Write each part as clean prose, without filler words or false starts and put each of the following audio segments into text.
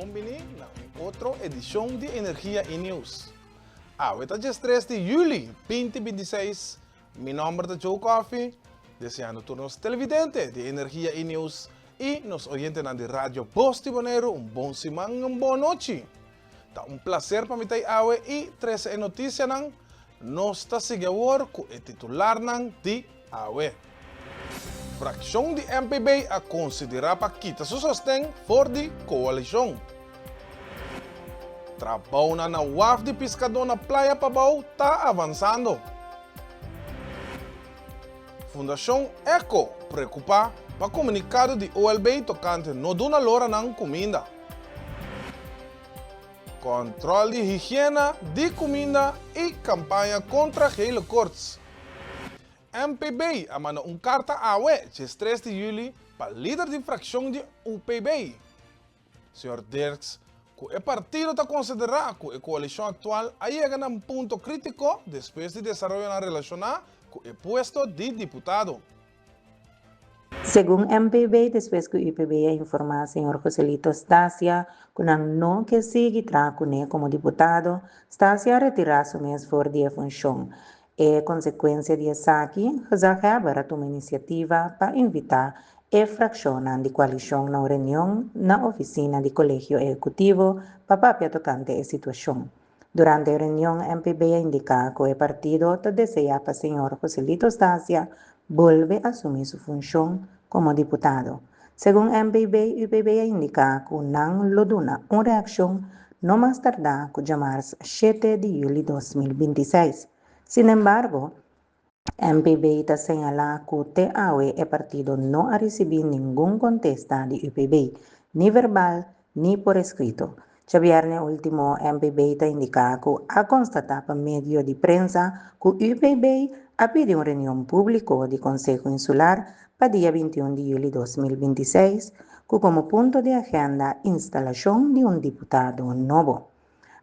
Bombini na outra edição de Energia e News. Hoje é 3 de julho de 2026. Meu nome é Joe Coffee, desejando a todos os televidentes de Energia e News e nos oyentes na rádio Voz de Bonaire bom semana e boa noite. Tá prazer para me ter hoje e trazer notícias nang nós está seguindo com o titular nang de hoje. Fração de MPB a considerar para quitar seu sustento for de coalição. Trabalho na UAF de pescador na Praia Pabao está avançando. Fundação ECO preocupa para comunicado de OLB tocante no duna lora ng comida. Controle de higiene de comida e campanha contra gele cortes. MPB amana carta awe, 3 de julho, para líder de fração de UPB. Sr. Dirks, que o partido está considerando que a coalição atual chega a ponto crítico depois de desenvolver na relação com o posto de deputado. Según MPB, después que UPB informa al señor Joselito Stasia que no que sigue trabajando como diputado, Stasia retira su mes por de función. Consequência disso aqui, já Weber tomou iniciativa para invitar a fração de coalição na reunião na oficina do Colégio Executivo para papel tocante a situação. Durante a reunião, MPB indica que o partido deseja para o senhor Joselito Stasia volver a assumir sua função como deputado. Segundo MPB, UPB indica que não loduna uma reação no mais tardar que chamar 7 de julho de 2026. Sin embargo, MPB está señalando que TAE el partido no ha recibido ningún contesta de UPB, ni verbal ni por escrito. El viernes último, MPB está indicado que ha constatado por medio de prensa que UPB ha pedido una reunión pública del Consejo Insular para el día 21 de julio de 2026, que como punto de agenda instalación de un diputado nuevo.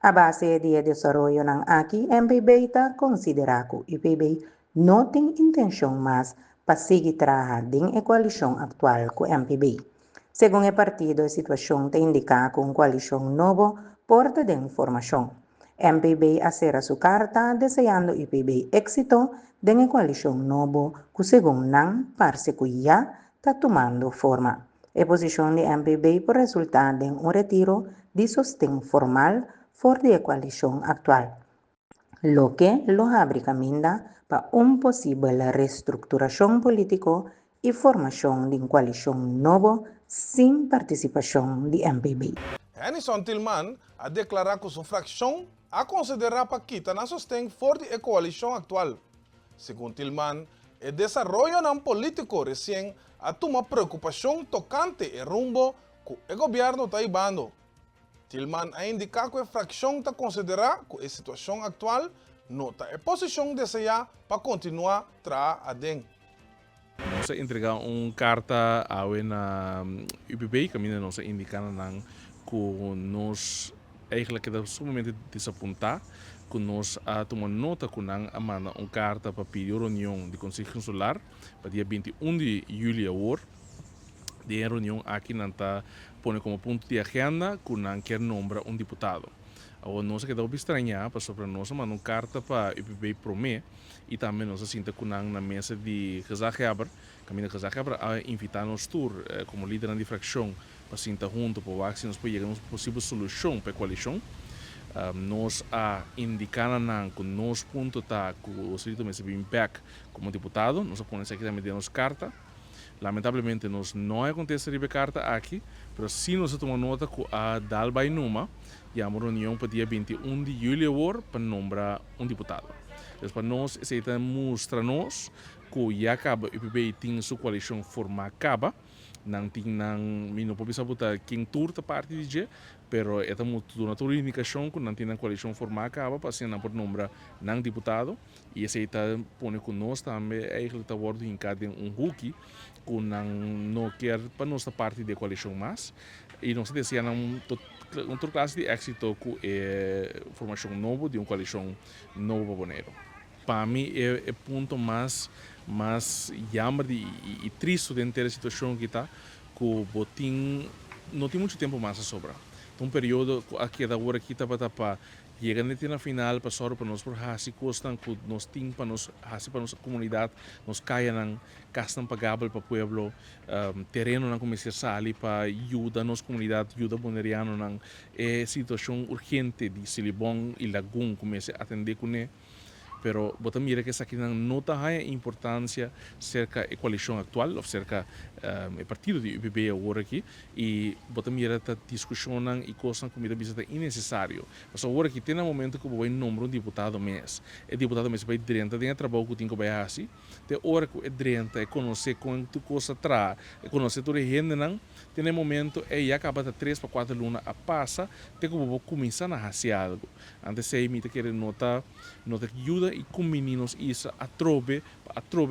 A base de desarrollo ng aquí, MPB está considera que UPB no tiene intención más para seguir trabajando en la coalición actual con MPB. Según el partido, la situación te indica que una coalición nueva porta de información. MPB hacerá su carta deseando UPB éxito de la coalición nueva que según NAN parece que ya está tomando forma. La posición de MPB por resultar de un retiro de sostén formal for de coalición actual, lo que lo abre camino para una posible reestructuración política y formación de una coalición nueva sin participación de MPB. Henison Tillman ha declarado que su fracción ha considerado para quitar na sostén for de coalición actual. Según Tillman, el desarrollo ng político recién ha tomado preocupación tocante el rumbo que el gobierno está llevando. Tillman ha indicado que a fração está considerando que a situação atual não está em posição de desejar para continuar trabalhando. Nós entregar carta a na UPB, que nós indicando que nós eigenlijk queda sumamente desapontar, que nós tomamos nota que nós amanda carta para pedir reunião do Conselho Insular para dia 21 de julho de reunião aqui nanta pone como ponto de agenda que não quer nombrar um deputado. Agora nós queda estranhar para sobre nós mandar carta para UPB Promé e também nós sinta que não na mesa de Gezageber, caminho de Gezageber a invitar nos tour como líder da fração para sentar junto para ver se nós podemos chegar a uma possível solução para a coalição. Nós a indicar que nós ponto tá que o Solito me se back como deputado, nós podemos aqui também dar nos carta. Lamentavelmente, nós não acontece a carta aqui, mas sim nós tomamos nota que a Dalbai Numa e a reunião para dia 21 de julho para nombrar um deputado. Então, para nós, isso está mostrando que já acaba, o UPB tem sua coalição formada, acaba, não tem, não pode saber quem turta parte de dia, pero esta uma toda indicação que não tem a coalição formada, acaba, para assim não pode nombrar não deputado, e isso está põe que nós também, eigenlijk está worden em cada rookie, que não quer para nossa parte da coalição mais e nós desejamos outra classe de êxito com a formação nova de uma coalição nova para Bonaire. Para mim é o ponto mais jammer e triste dentro da situação que está que o botim não tem muito tempo mais a sobrar. um período aqui da hora aqui para chega na final para só para nós por hasi costan que nós tem para nós hasi para nossa comunidade nós caia nang castan pagável para pueblo terreno nang começar ali para ajuda nossa comunidade ajuda boneriano nang situação urgente de Silibong e Lagoon comece a atender com pero bota mira que essa aqui não tem a importância cerca da coalição atual ou cerca do partido de UPB agora aqui e bota mira que discussão e coisas que me bisa é necessário mas agora aqui tem um momento que o número de deputado mês é deputado mês vai direita tem trabalho que tem que vai assim tem hora que é direita é conhecer quanto coisa traz é conhecer toda a gente não tem um momento é já acaba de 3 para 4 lunas a passa tem que vou começar a fazer algo antes de me querer nota ajuda e com meninos isso a trobe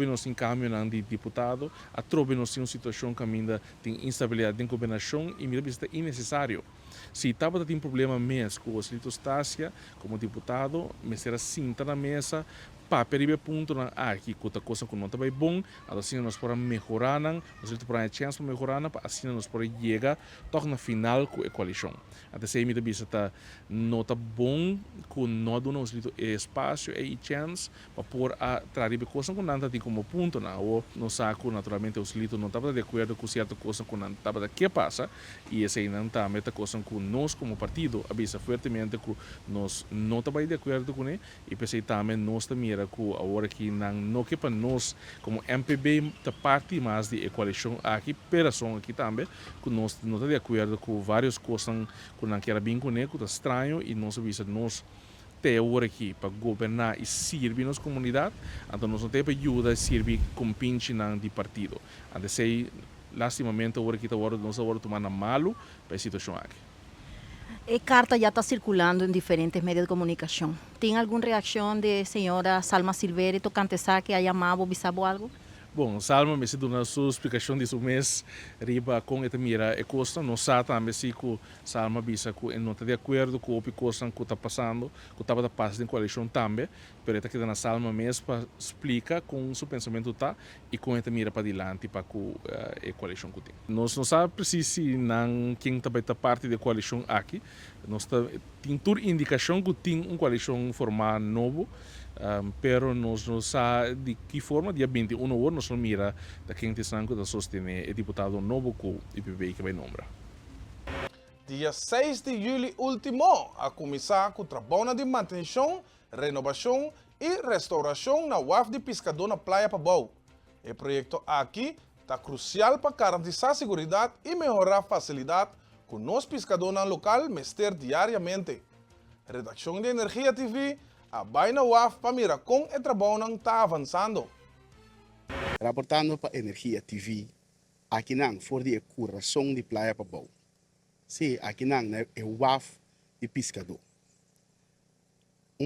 nos em caminho de deputado a trobe nos em uma situação que ainda tem instabilidade em governação e me parece innecessário se estava tem problema mesmo com os Estácia como deputado me será cinta na mesa para peribe ponto na aqui que a coisa que não está bem bom assim nós podemos melhorar nós podemos ter chance para melhorar para assim nós podemos chegar toque na final com a coalição até se me parece tá não está bom que nós damos espaço e chance para pôr a trazer coisa que não tem como ponto na ou no saco naturalmente os litos não estava de acordo com certa coisa que não estava que passa e essa não está meta coisa que nós como partido avisa fortemente que nós não estamos de acordo com ele e pensei também nós também que agora que não que para nós como MPB da parte mais de coalição aqui operação aqui também que nós não está de acordo com várias coisas que não quer bem com ele que está estranho e nós avisa nós ter agora aqui para governar e servir nossa comunidade então nós não temos para ajudar a servir com pinche de partido até sei lastimamente agora que agora nós agora tomando malo para a situação aqui. A carta já está circulando em diferentes meios de comunicação. Tem alguma reação de senhora Salma Silveira tocante a que ha chamado ou algo? Bom, Salma me deu uma sua explicação de mês riba com esta mira e costa não sabe também se que Salma bisa que não está de acordo com o que coisa que está passando, que estava passando em coalição também, pero esta que na Salma mesmo para explica com seu pensamento tá e com esta mira para adiante para que a coalição que tem. Nós não sabe preciso não quem também está parte da coalição aqui, nós tem toda indicação que tem uma coalição formada novo. Pero nós não sabemos de que forma, dia 21 horas, nós vamos mirar da quem tem sangue da sostener o deputado novo que o IPB que vai nombrar. Dia 6 de julho último, a começar com o trabalho de manutenção, renovação e restauração na UAF de Pescador na Praia Pabau. O projeto aqui está crucial para garantizar a segurança e melhorar a facilidade que os pescadores local mester diariamente. Redação de Energia TV, a Baina UAF para mirar como o trabalho está avançando. Reportando para Energia TV, aqui não for de coração de Praia Pabau. Sim, aqui não é o UAF de Pescador.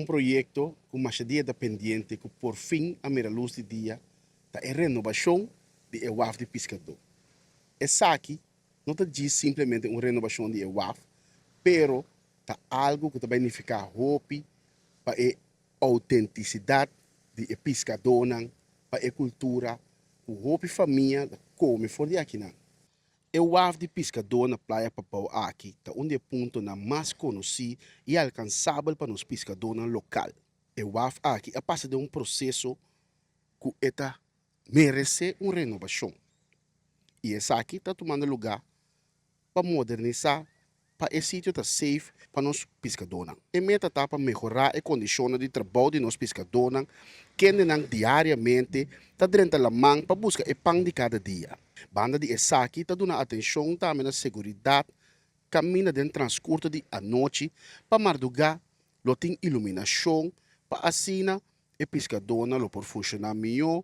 Projeto com uma dia dependente que por fim a mira luz de dia da renovação de UAF de Pescador. Essa aqui não diz simplesmente uma renovação de UAF, pero tá algo que vai beneficiar hope para a autenticidade de pescador, para a cultura, o hope família come fora de aqui não. O UAF de Pescador na Praia Papau aqui está onde ponto na mais conhecido e alcançável para os pescadores local. O UAF aqui é parte de processo que está merece uma renovação. E essa aqui está tomando lugar para modernizar, para esse sítio está safe para os pescadores. E meta está para melhorar as condições de trabalho de nós pescadores, que diariamente está dentro da mão para buscar o pão de cada dia. Banda de essa aqui está dando atenção também à segurança, caminha dentro do transcurso de a noite para madrugar, tem iluminação, para assim o pescador não pode funcionar melhor,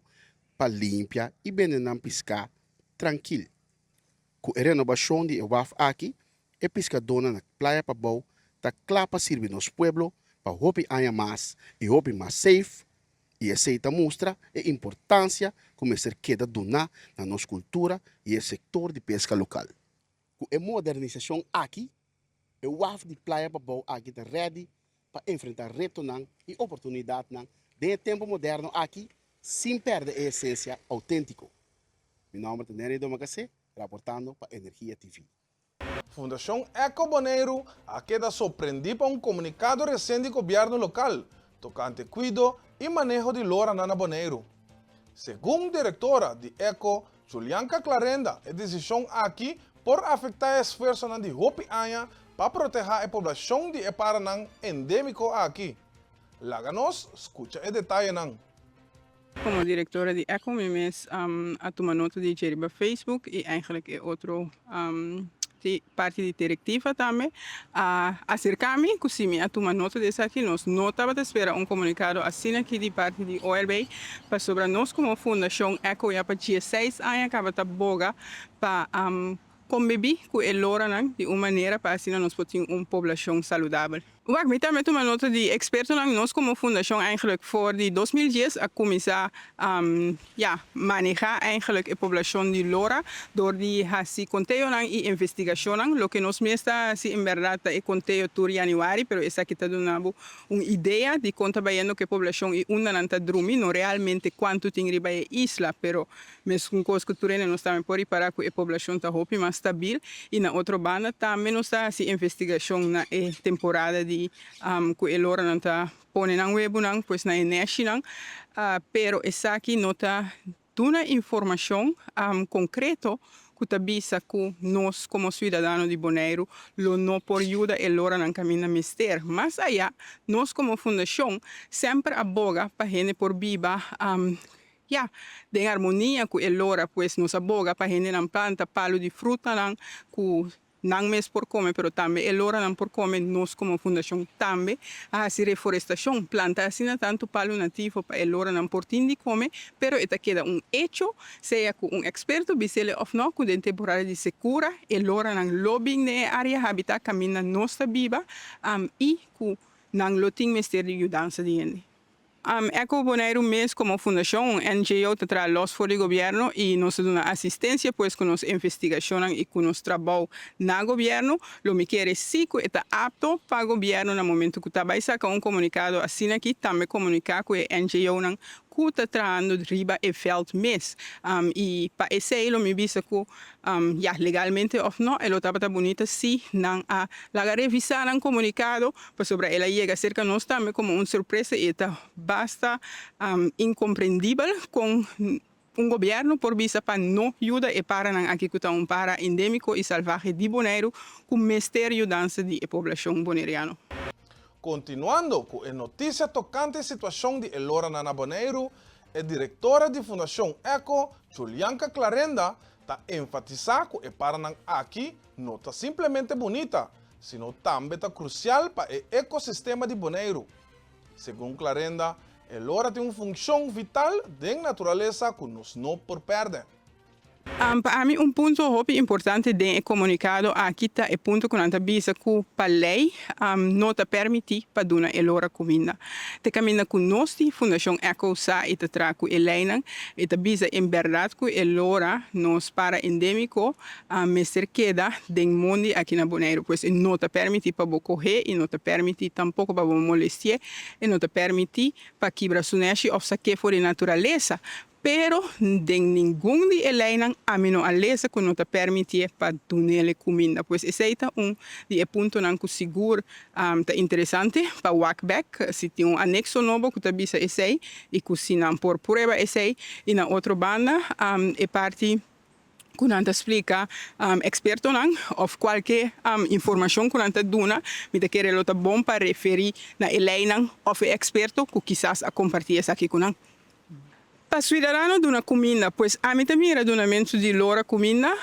para limpar e bem não pescar tranquilo. Com a renovação de UAF aqui, o pescador na Praia Pabau está claro para servir nos pueblos, para hope ainda mais e hope mais safe. E aceita mostra a importância como ser queda donar na nossa cultura e o setor de pesca local. Com a modernização aqui, o UAF de Praia Pabau aqui está ready para enfrentar retos e oportunidades de tempo moderno aqui, sem perder a essência autêntica. Meu nome é Nery Domagase, reportando para Energia TV. Fundación Eco Bonaire queda sorprendida por un comunicado reciente del gobierno local tocante cuidado y manejo de lora na Bonaire. Según directora de Eco, Julianka Clarenda, la decisión aquí por afectar el esfuerzo de Hopi Anya para proteger a la población de Paranan endémico aquí. Laganos, escucha el detalle. Como directora de ECO, me a tomar nota de Jeriba Facebook y eigenlijk otro parte de directiva también a acercarme, que me a tomar nota de eso aquí, nos notaba de esperar un comunicado así aquí de parte de OLB para sobre nos como fundación ECO ya para 16 años acaba de boga para convivir con el lora de una manera para así nos poder una población saludable. Wacht, met daarmee toen nota de experten aan ons como fundación eigenlijk voor die 2010 a comenzar manejar eigenlijk de población de lora door die así conteo y investigación lo que nos mesta así en verdad el conteo tur januari pero esa que está dando una idea de cuánto vayendo que población y una nanta drumi no realmente cuánto tiene riba isla pero mes un cos que turene nos también por para que la población está hopi más stabil y na otra banda también nos está así investigación na temporada de que el lora nanta ponen en web pues na national pero esa aquí nota una información concreto que te avisa que nos como ciudadanos de Bonaire lo no por ayuda el lora en camino mister. Más allá, nos como fundación siempre aboga para gente por viva de armonía con el lora, pues nos aboga para gente en planta palo de fruta que não mes por comer, pero também el lora não por comer, nós como fundação também a reforestação, planta assim tanto palo nativo para el lora não por tin de comer, pero esta queda hecho, seja com experto, bisele of não, com a temporada de secura, el lora não lobbying de área habitat camina nossa viva, e com não loting mister de ajudança de gente. Eco Bonaire mes como fundación, NGO te trae los for el gobierno y nos da una asistencia pues con nos investigación y con nos trabajo na gobierno. Lo que quiere sí que está apto para el gobierno en el momento que está saca un comunicado así aquí también comunicar con el NGO que está trayendo riba el feld mes. Y para ese lo me visa que legalmente o no, el otro está bonito sí, la revisar un comunicado pues sobre ella llega cerca nos también como una sorpresa y está basta incomprendible con un gobierno por visa para no ayudar y para aquí que está un para endémico y salvaje de Bonaire con misterio danza de la población bonaireana. Continuando con la noticia tocante la situación de el lora na Bonaire, la directora de Fundación ECO, Julianka Clarenda, está enfatizando que el Paraná aquí no está simplemente bonita, sino también está crucial para el ecosistema de Bonaire. Según Clarenda, el lora tiene una función vital de naturaleza que nos no por perder. Para mí un punto importante del comunicado aquí está el punto que nos avisa que la ley no te permite para dar el lora comida. Te camina con nuestra Fundación ECO y te trae con el ley y te avisa en verdad que el lora nos para endémico me queda del mundo aquí en Bonaire. Pues no te permite para coger y no te permite tampoco para molestar y no te permite para quebrar su neche o sacar fuera de naturaleza. Pero de ningún de ellos a menos alesa que no te permite para darle comida. Pues ese es un punto que seguro está interesante para Walkback. Si tiene un anexo nuevo que te avisa ese y que si no por prueba ese y en la otra banda es parte que nos explica experto o cualquier información que nos da, me quiere lo bom para referir a el o experto que quizás a compartir eso aquí con nosotros. Para ciudadanos de una comida, pues a mí también el donamiento de lora comida,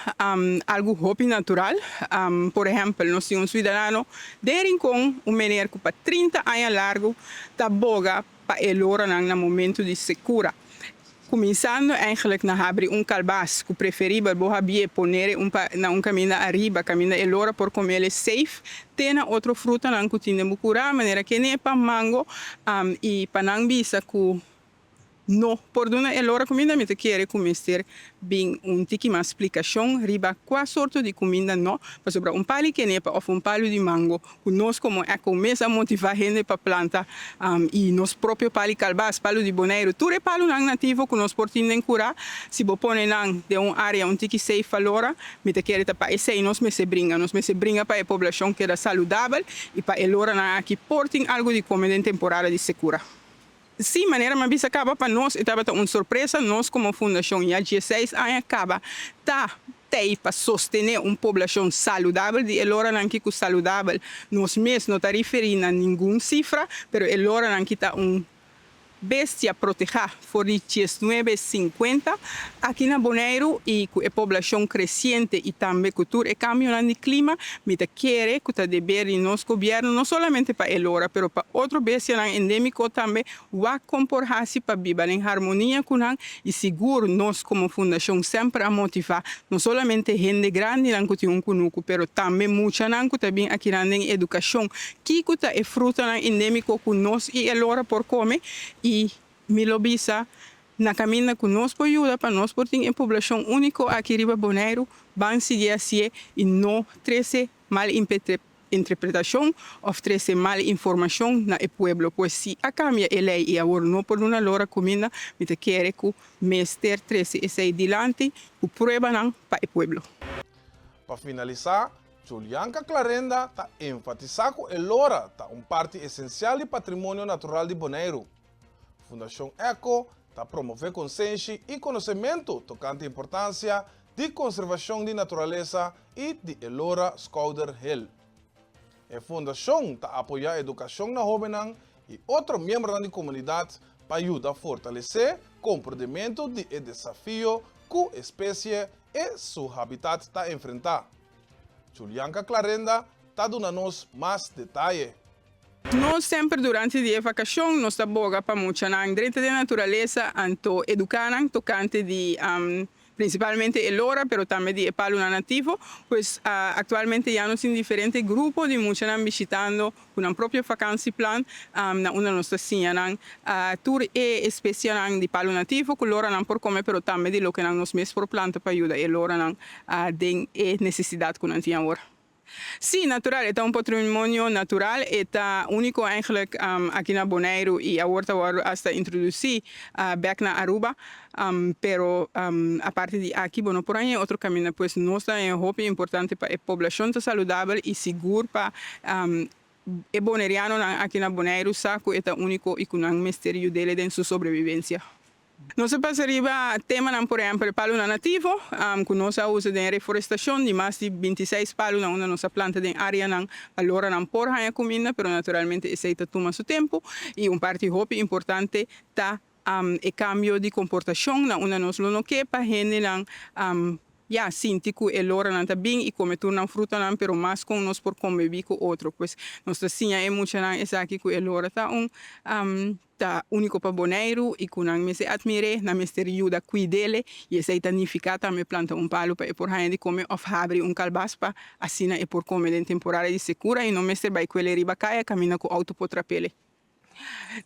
algo hobby natural. Por ejemplo, no soy un ciudadano de Rincón, un menor que para 30 años largo, está boga para el lora en el momento de secura. Começando eigenlijk na abrir calbas, que preferível bohabie poner na caminho arriba, caminho el lora por comer ele safe, tem outra fruta na que tinha bucura, maneira que nem para mango e para não bisa que no por una elora comida me te quiere comer bem tiki uma explicação riba qual sorte de comida não para sobre pali que nepa ou palo de mango nós como é começa a motivar gente para planta e nos próprio pali calbas palo de boneiro tudo é palo nativo que nós portinem cura se bo pone nang de área tiki safe valora me te quiere para esse e nós me se brinca para a população que era saudável e para elora na aqui portem algo de comida em temporada de secura. Sim, maneira mas bisa acaba para nós estava uma surpresa nós como fundação já 16 anos acaba para sostener uma população saudável de elora não que saudável nós mesmos não está referindo a nenhuma cifra, pero elora não que está bestia proteger for de 1950 aqui na Bonaire e com a população crescente e também com o cambio no clima me te quer que o dever de nosso governo não somente para elora, pero para outro bestia endêmico também vai comportar-se para viver em harmonia com nós e seguro nós como fundação sempre a motivar não somente gente grande não que tem cunuco, pero também muita não que também aqui na educação que é fruto endêmico com nós e elora por comer e me lobisa na caminha conosco ajuda para nós porque em população única aqui riba Bonaire van seguir assim e não trazer mal interpretação ou trazer mal informação na pueblo pois se a cambia a lei e agora não por uma lora comida me te quer que mester trazer esse adiante o prueba não para o pueblo. Para finalizar, Julianka Clarenda está enfatizando que a lora está parte essencial do patrimônio natural de Bonaire. Fundação ECO está promovendo consciência e conhecimento tocante à importância de conservação de natureza e de elora Schouder Hill. A fundação está apoiando a educação na jovem e outros membros da comunidade para ajudar a fortalecer o comportamento de desafio que a espécie e seu habitat está enfrentando. Julianka Clarenda está dando-nos mais detalhes. Nós sempre durante a vacação nós trabalhamos para muito na direito de natureza anto educar tocante de principalmente elora, pero também de palo nativo, pois atualmente já nos em diferentes grupos de muitos visitando com próprio vacancy plan na uma nossa cidade tour é especial de palo nativo, que lora não por comer, pero também de lo que nos mesmos por planta para ajudar elora não tem necessidade que não tem agora. Sim, natural, é um patrimônio natural, é único eigenlijk aqui na Bonaire e agora hasta introduzir back na Aruba, pero a parte de aqui, bueno, por aí é outro caminho, pois nós é hope importante para a população saudável e seguro para o boneriano aqui na Bonaire, saco é único e com um mistério dele em sua sobrevivência. Nós passaríamos tema, por exemplo, palo nativo, que nós usamos de reforestação de mais de 26 palos na nossa planta de área, agora não por a comida, mas naturalmente isso toma seu tempo e parte hope importante está o cambio de comportação na nós não que para gente já sinto que é hora não está bem e come tudo não fruta não, pero mais com nós por conviver com outro, pois nós assim é muito não é aqui que é hora está tá único para Bonaire e que não me se admire na mistério da cuidele e essa é tanificada também planta palo para por gente comer ou abrir calbas para assim é por comer em temporada de secura e não me se vai com ele riba caia camina com auto potrapele.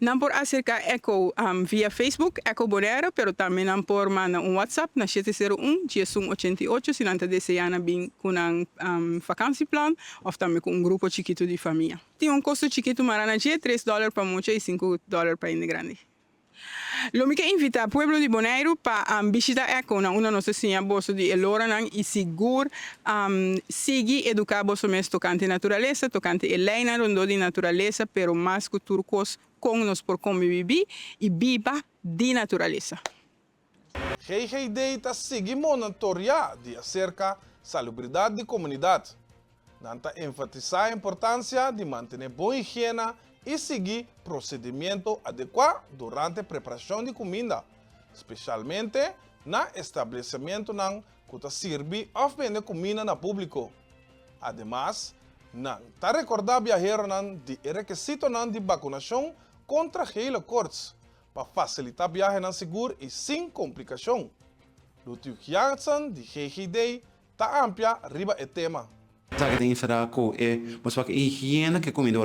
Não por acerca Eco via Facebook, Eco Bonaire, pero também não por mandar WhatsApp na 701-88, se não está desejando bem com vacancy plan, ou também com grupo chiquito de família. Tem custo chiquito marana de $3 para mucho e $5 para ainda grande. Lo que invita al pueblo de Bonaire para visitar Eco, una nossa senhora bolso de elora e seguro seguir educar bolso mes tocante natureza, tocante eleina rondo de natureza, pero mais que turcos com nos por conviver e viva de natureza. GGD está seguindo monitorear de acerca salubridade de comunidade. Nanta enfatizar a importância de manter boa higiene e seguir procedimento adequado durante a preparação de comida, especialmente no estabelecimento que serve ou vende comida no público. Ademais, está recordar viajeros de requisito de vacunação contra Gele Koorts para facilitar viagem seguro e sem complicação. Lutio Jansen de GGD está amplia riba o tema. Que tem que fazer com mas a higiene que comida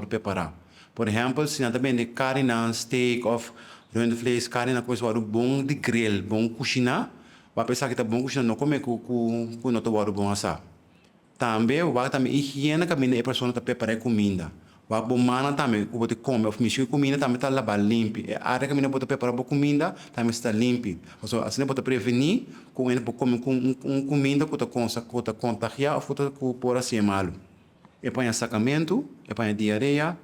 preparar. Por exemplo, se não também de carne, steak ou Rundvlees, carne na coisa bom de grill, bom cozinhar. Vai pensar que tá bom cozinhar, não come com não tá bom assar. Também, vai também higiene que a pessoa tá preparando comida. Vai bom mana também, o bote come, o mexer comida também tá lavar limpo. A área que a menina pode preparar boa comida também está limpa. Então, assim pode prevenir com ele comer com comida que tá contagiar ou que por assim mal. E põe sacamento, e põe diarreia,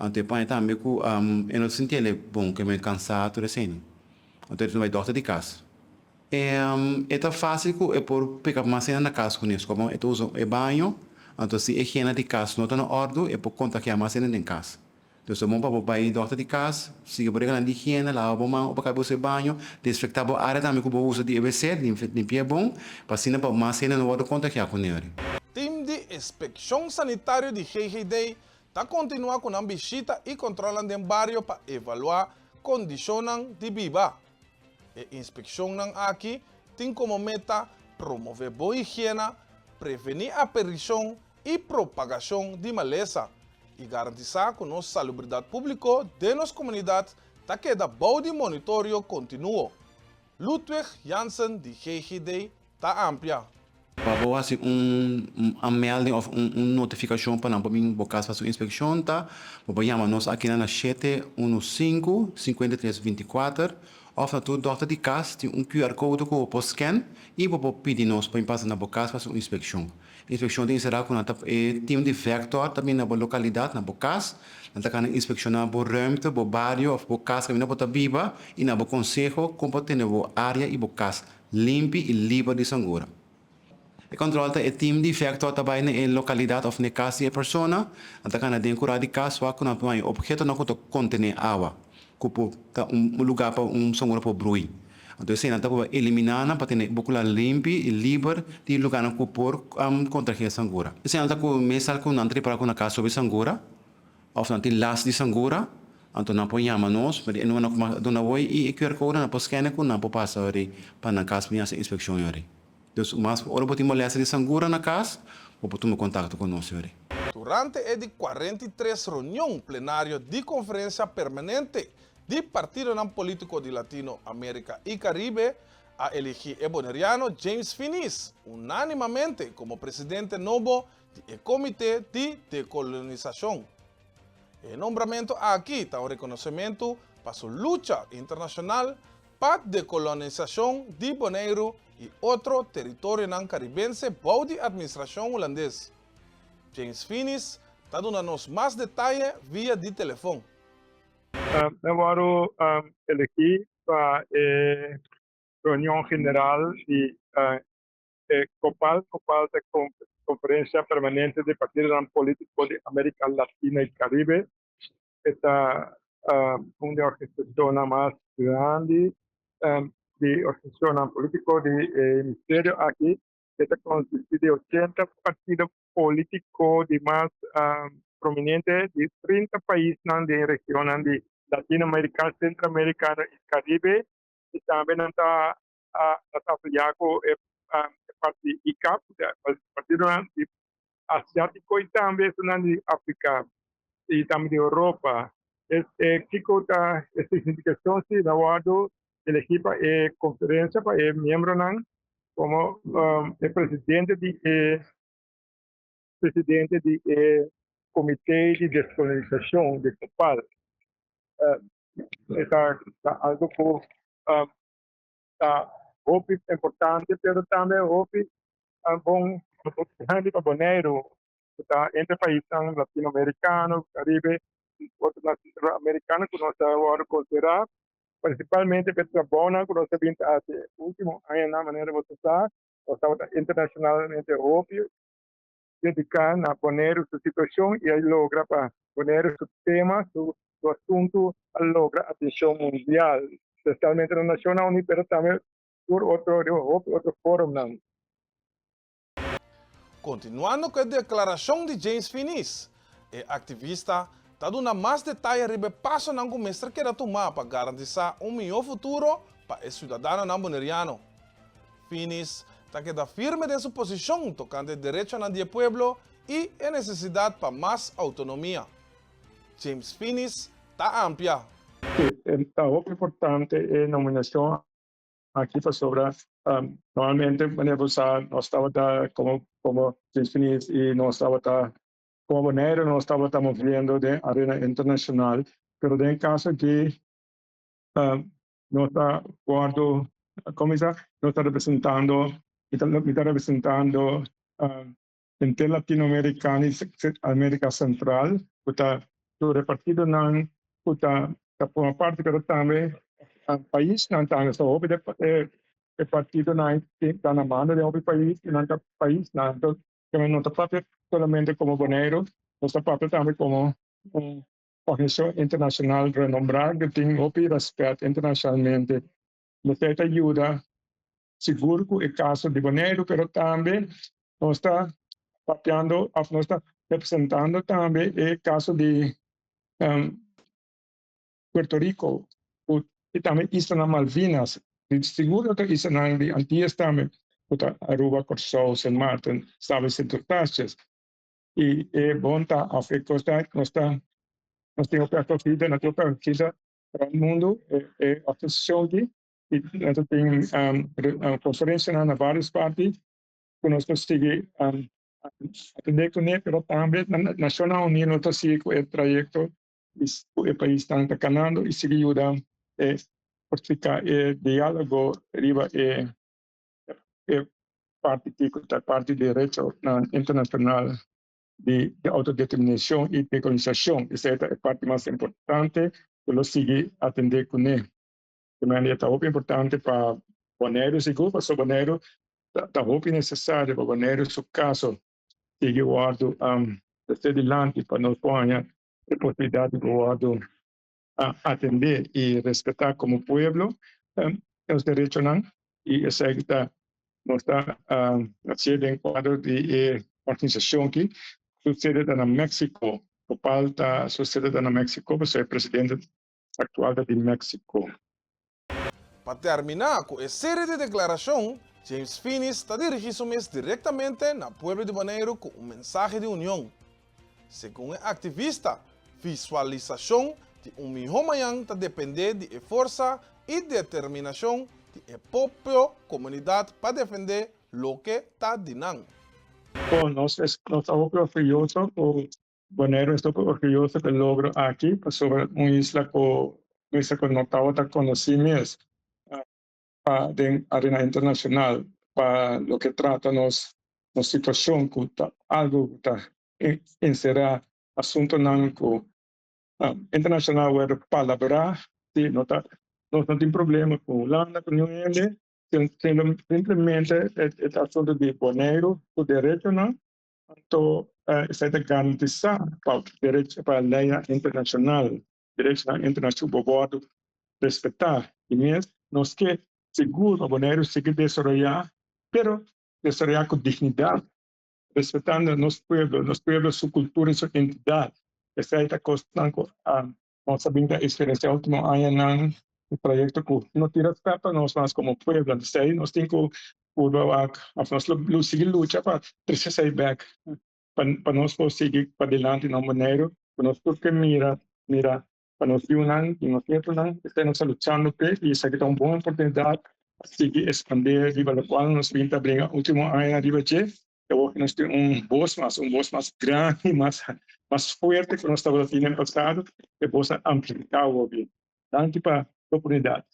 então põe também com eu não sinto ele bom que me cansado assim. Então ele vai dormir de casa. É tão fácil que é por pegar uma cena na casa com isso, como eu uso o banho, então se a higiene de casa não está na ordem, é por conta que a uma cena em casa. Então se bom para o pai dormir de casa, se por exemplo a higiene, lava a mão, para acabar o banho, desinfectar a área também que o uso de EBC, limpar bom, para assim para uma cena não pode contagiar com ele. Team de Inspeção Sanitária de GGD está continuando com a visita e controlando em barrio para avaliar condições de vida. A inspeção aqui tem como meta promover boa higiene, prevenir a aparição e propagação de maleza e garantizar que nossa salubridade pública de nossa comunidade está queda bom de monitorio contínuo. Ludwig Jansen de GGD está amplia. Para você uma melding of notificação para não poder bocar para sua inspeção tá, vou chamar nós aqui na 715 5324 ou na tua doctor de casa tem QR code que você scan e você pedir nós para passar na boca para sua inspeção. Inspeção tem será com time de vector também na localidade na boca, então can inspecionar o ruimte, o barrio, o boca que não pode viva e na boca conselho como ter a área e boca limpa e livre de sangura. E controla o time de vector também na localidade ou na casa da pessoa, então can decorar de casa ou com um objeto não pode conter água. Kupo lugar para sangura para brui. Então assim, nós temos eliminar para ter bocula limpa e livre de lugar não por contra a sangura. Assim, nós temos mesal com nantri para com a casa sobre sangura, ou se tem las de sangura, então nós podemos nós, mas não é dona oi e QR code na posquene com na popassa ori para na casa minha inspeção ori. Então, mas ora podemos las de sangura na casa, ou podemos contato com nós ori. Durante a 43 reunião plenária de conferência permanente do Partido Político de Latinoamérica e Caribe, a elegir o boneriano James Finis unanimamente como presidente novo do Comitê de Decolonização. O nombramento aqui está um reconhecimento para sua luta internacional para a decolonização de Bonaire e outro território caribense por a administração holandesa. James Finis está dando-nos mais detalhes via de telefone. Eu vou elegir para a reunião geral de COPAL da Conferência Permanente do Partido Político de América Latina e Caribe. Esta uma organização mais grande de organização política de Ministério aqui. Esta consiste de 80 partidos políticos de mais prominentes de 30 países de região de Latinoamérica, Centroamérica e Caribe. E também está afiliado com a parte ICAP, o Partido Asiático, e também de África e também de Europa. Esta significação se dá a elegir para a conferência, para o membro como o presidente do Comitê de Descolonização de COPAL. É algo que é importante, mas também é bom para Bonaire, entre países latino-americanos, Caribe, outros latino-americanos que nós vamos considerar, principalmente para Bona, que nós vimos há último ano, na maneira de usar, nós estamos internacionalmente óbvio, dedicar a poner sua situação e aí logra para poner seu tema, seu assunto, a logra atenção mundial, especialmente na Nações Unidas, mas também por outro fórum. Continuando com a declaração de James Finis, o ativista está dando mais detalhes sobre o passo que o mestre quer tomar para garantir melhor futuro para o cidadão boneriano. Finis está queda firme de sua posição tocante ao direito do povo e a necessidade para mais autonomia. James Finis está amplia. está importante en nominación aquí para sobra. Normalmente no estaba como James y no estaba como Bonero, no estamos viendo de arena internacional, pero en caso que no está guardo, ¿cómo dice? No está representando, está representando entre Latinoamericana y América Central, está repartido en por parte, pero también país, no tan solo el partido no está en mano de otro país, y no está país, no está parte solamente como Bonero, no está parte también como organización internacional renombrada que tiene respeto internacionalmente. Nos ayuda, seguro que el caso de Bonero, pero también nos está papeando, nos está representando también el caso de Puerto Rico y también Islas Malvinas. Seguro que Islas de Antillas también, Aruba, Corsó, San Martín, Sabes y Taches. Y Bonta, África, nos tenemos que acogida, nos tenemos que acogida para el mundo, asociación aquí, y nosotros tenemos conferencias en varias partes, que nos consigue atender con él, pero también la Naciones Unidas nos sigue con el trayecto, y el país está ganando y sigue ayudando a practicar el diálogo, arriba, parte de derecho internacional de autodeterminación y de colonización. Esa es la parte más importante que lo sigue atender con él. De manera tan importante para Bonero, seguro para su Bonero, tan necesario para Bonero, su caso, sigue guardo desde adelante para nos poner la posibilidad de guardo atender y respetar como pueblo los derechos y esa está no está haciendo en cuadro de organización que sucede en México, falta sucede en México, pues el presidente actual de México. Para terminar com essa série de declaração, James Finis está dirigindo-se diretamente ao povo de Bonaire com mensagem de união. Segundo o ativista, visualização de melhor manhã está depender de força e determinação de própria comunidade para defender o que está dinando. Nos estamos orgullosos, Bonaire está orgulloso del logro aquí, sobre una isla que no estaba conocida de arena internacional, para lo que trata nos situación que algo que será asunto internacional para palabra, sí, no tiene problema con Holanda, con New Zealand, simplemente el asunto de Bonaire, su derecho, ¿no? Tanto se garantiza para derecho para la ley internacional, derecho internacional por respetar. Y nos que seguro Bonaire sigue desarrollar, pero desarrollar con dignidad, respetando los pueblos, su cultura y su identidad. Esta es la cosa vamos a ver la experiencia último año en el proyecto que no tiene respeto, nos más como pueblo, nos tenemos que seguir lucha para 36 back, para nos seguir para adelante en Bonaire, para nos porque mira, para nos unir y nos estamos luchando y esa es una buena oportunidad seguir expandir, viva lo cual nos pinta brincar último año arriba de que nos tiene voz más grande, más fuerte que nos estaba teniendo pasado, que possa amplificar o bien. Danke para la oportunidad.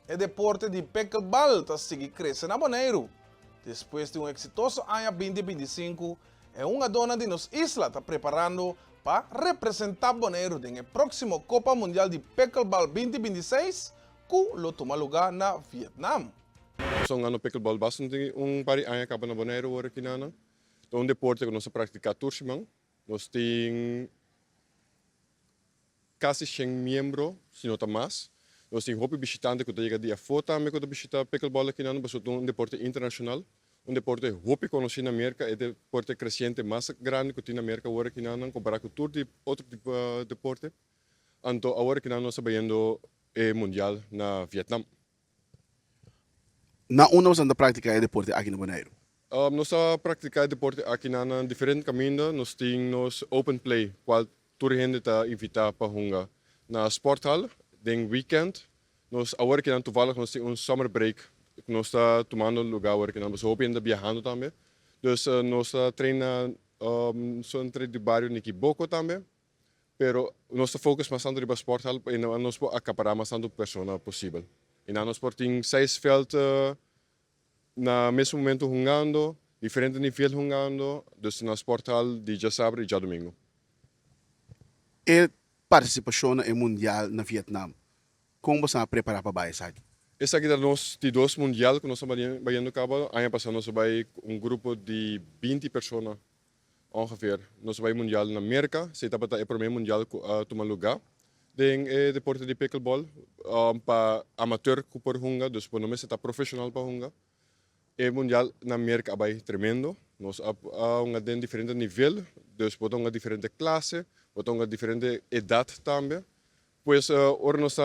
O deporte de pickleball está seguindo crescendo na Bonaire. Depois de exitoso ano 2025, uma dona de nossa isla está preparando para representar Bonaire no próximo Copa Mundial de Pickleball 2026, que lo toma lugar na Vietnam. São ano pickleball bastante par de anos acaba na Bonaire agora aqui na. Então deporte que nós praticamos tursimão, nós temos quase 100 membros, se não mais. Nós temos hopi visitante que chega dia fora também que visita pickleball aqui na, mas é deporte internacional, deporte hopi conhecido na América, é deporte crescente mais grande que tem na América agora aqui na, comparado com todo outro tipo de deporte. Então agora aqui na nós estamos vendo mundial na Vietnam. Na onde você pratica deporte aqui na Bonaire? Nós praticamos deporte aqui na diferentes caminhos. Nós temos open play, qual toda gente está invitada para jogar na sporthal. den weekend. Nós agora que toevallig nós temos summer break, nós está tomando lugar agora que nós hope ainda viajando também. Dus nós treina só entre de bairro niki Boko também. Pero nosso foco mais tanto de sport help e nós po acaparar mais tanto persona possível. E nós sporting 6 veld na mesmo momento jogando, diferente nível jogando, dus na sport hall de já sábado e já domingo. E participação no mundial na Vietnã. Como você vai preparar para baixo, sabe? Essa aqui é nós de 2 mundial que nós estamos vendo cabo. Ano passado nós vai grupo de 20 pessoas ongeveer. Nós vai mundial na América. Se está para o primeiro mundial tomar lugar. Den deporte de pickleball para amateur por hunga, dus por nome está profissional para hunga. E mundial na América vai tremendo. Nós den diferente nível, dus por uma diferente classe, por uma diferente idade também. Pues ora nós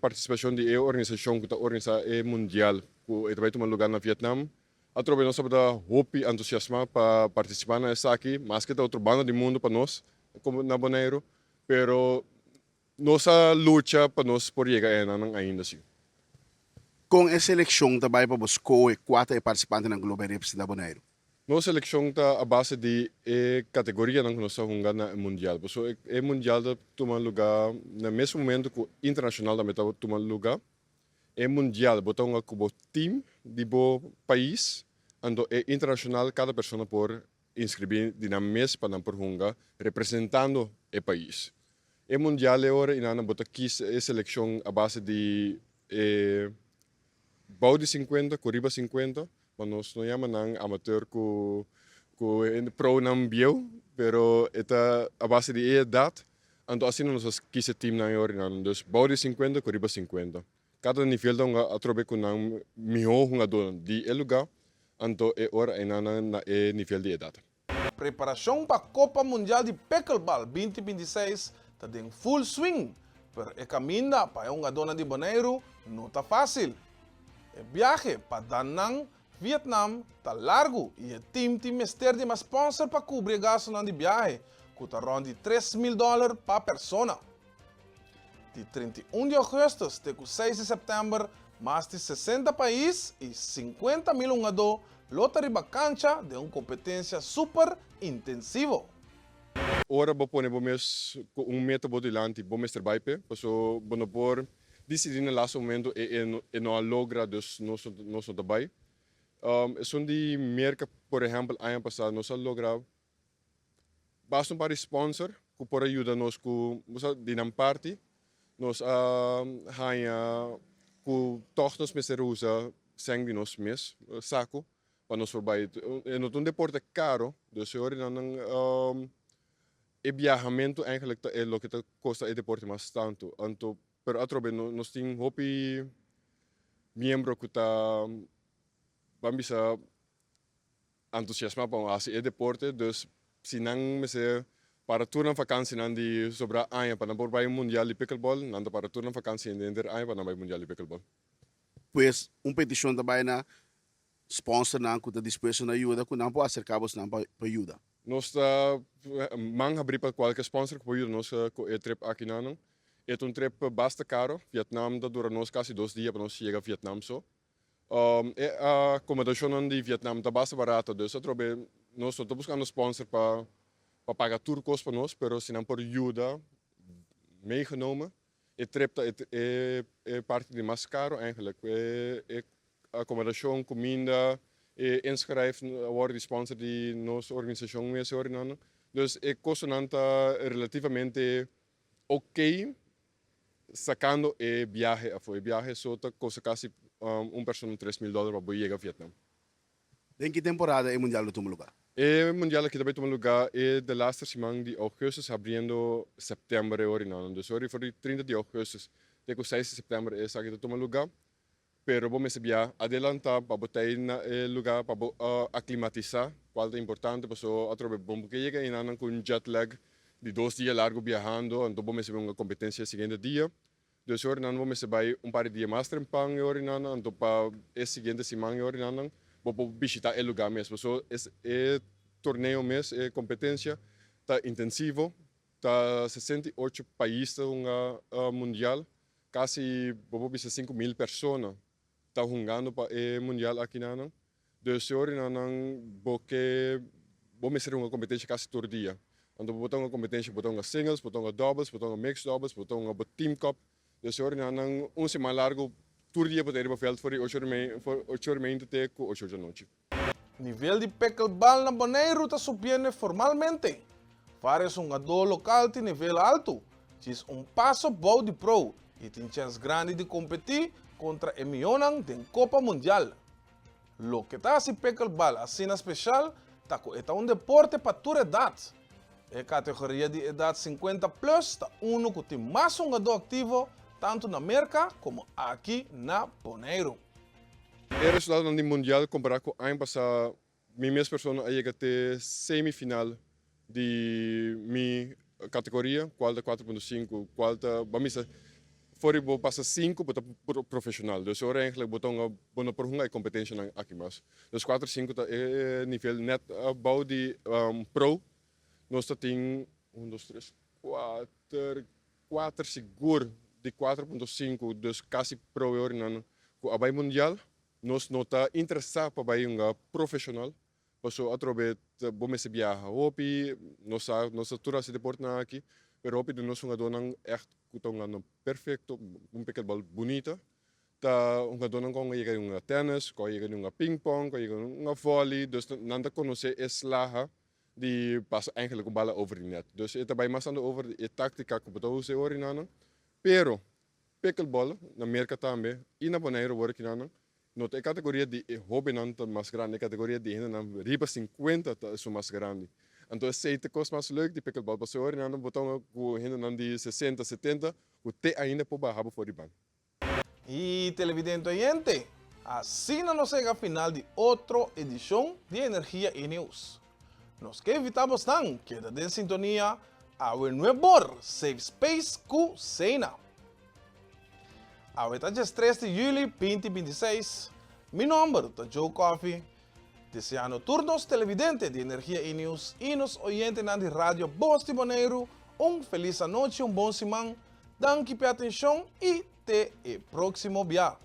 participação de organização que está organizando mundial, que vai tomar lugar na Vietnã. Através nós temos hope, entusiasmo para participar nessa aqui, mas que está outra banda de mundo para nós, como na Bonaire, pero nossa luta para nós por chegar ainda assim. Com essa eleição também para buscar 4 participantes na Globo Reps da Bonaire. Nossa eleição está a base de categoria que nós estamos jogando no mundial. O mundial está tomando lugar no mesmo momento que o internacional também está tomando lugar. O mundial botar como time de bo país, ando é internacional cada pessoa por inscrever na mesma para por jogar representando o país. O mundial é hora e nós botar aqui a seleção a base de bau de 50, corriba 50. Mas nós não chamamos amateur com pro não bio, pero está a base de idade. Então assim nós quis time na hora, então bau de 50, corriba 50. Cada nível da atrobe com um melhor jogador de lugar, então é hora na nível de idade. Preparação para a Copa Mundial de Pickleball 2026 está em full swing, pero o caminho para uma dona de Bonaire não está fácil. O viaje para Danang, Vietnam está largo e o time tem mestre de uma sponsor para cobrir gasto de viagem, que está rondando $3,000 por pessoa. De 31 de agosto até 6 de setembro, mais de 60 países e 50 mil jogadores lotam a cancha de uma competência super intensiva. Ora vou pôr método de lante, vou mestre baipe, passo vou por decidir no last momento e não logra dus nosso trabalho. São de merca, por exemplo, ano passado nós logramos basta para sponsor que por ajuda nos com de nam parte nós ganha com toch nos mestre usa sangue nos mes saco para nós forbai é não deporte caro dus hoor dan e viajamento eigenlijk é lo que custa e deporte mais tanto anto pero atrobe nós tem hopi membro que tá vamos a entusiasmar para esse deporte, dus se não me se para turno vakantie nan die sobra ano para não vai mundial de pickleball, não para turno vakantie em dentro ano para não vai mundial de pickleball. Pois petição também na sponsor na que está disposto na ajuda, que não pode acercar você não para ajuda. Nós manga abrir para qualquer sponsor que pode ajuda nós com o trip aqui não. É trip basta caro, Vietnam da dura nós quase 2 dias para nós chegar a Vietnam só. A acomodação de Vietnam está bastante barata, dus nós estamos buscando sponsor para pagar turcos para nós, mas se não por ajuda meegenomen, é trip é parte de mais caro eigenlijk. Acomodação, comida, inschrijven worden sponsor de nossa organização mesmo hoor. Dus é custa relativamente ok, sacando o viaje, a viaje só custa quase pessoa $3,000 para chegar a Vietnam. Em que temporada é mundial toma lugar? O mundial que também toma lugar é de laatste semana de agosto, abrindo setembro original. Dus sorry voor die 30 de agosto, até 6 de setembro é essa que toma lugar. Pero vamos a adelantar para botar na lugar para aclimatizar, qual é importante, para so atrobe bom que chega e com jet lag de 2 dias largo viajando, então vamos a uma competência seguinte dia. Dus hoor, dan vamos a ir par de dias mais trempang horinana, então para esse seguinte semana horinana, vou visitar o lugar mesmo. So é torneio mesmo, é competência, tá intensivo, tá 68 países mundial, casi bobo bisa 5.000 personas tá jugando para o mundial aqui na. Dus hoor na boke vamos ser uma competência quase todo dia. Então botão uma competência, botão uma singles, botão uma doubles, botão uma mixed doubles, botão uma team cup. Dus hoor na semana largo todo dia para ir para veld voor 8 meia até 8 da noite. Nível de pickleball na Bonaire está subindo formalmente. Vários jogadores local de nível alto. Diz passo bom de pro e tem chance grande de competir contra o Mionang da Copa Mundial. Lo que está assim pickleball assim especial, é um deporte para toda idade. A categoria de idade 50 plus está que tem mais jogador ativo tanto na América como aqui na Bonaire. O resultado do mundial comparado com o ano passado, minhas pessoas chegam até semifinal de minha categoria, qual da 4.5, qual da fora bo passa 5 para profissional. Dus ora eigenlijk botão bona por uma competição aqui mas. Dus 4 5 tá nível net bouw die pro. Nós tem 1 2 3 4 seguro de 4.5 dus quase pro ora nan ko abai mundial. Nós nota interessado para bai profissional. Passo atrobet bom se viaja. Hopi nossa tour esse deporte na aqui. Pero hopi nós jogador echt kutong perfecto, pickleball bonita. Ta jogador com tennis, com ping pong, com volley. Dus nanda conhecer slagen die passen eigenlijk ballen over die net. Dus het bij mas over de tactica que botou se orinana. Pero pickleball na América também e na Bonaire work nana. No te categoria de hobby nanta mais grande, categoria de ainda riba 50 tá é mais grande. Então, se te costa mais leuk, die pickleball para hoor, dan botão com ainda de 60, 70, o te ainda por barra for ban. E televidente oyente, assim nos chega a final de outra edição de Energia e News. Nos que evitamos tan queda de sintonia a o nuevo Safe Space Cusena. A 3 de julho 2026, meu nome é Joe Coffee. Deseando turnos televidentes de Energia e News e nos oyentes na rádio Voz de Bonaire, feliz noite, bom semana, danke pela atenção e até o próximo dia.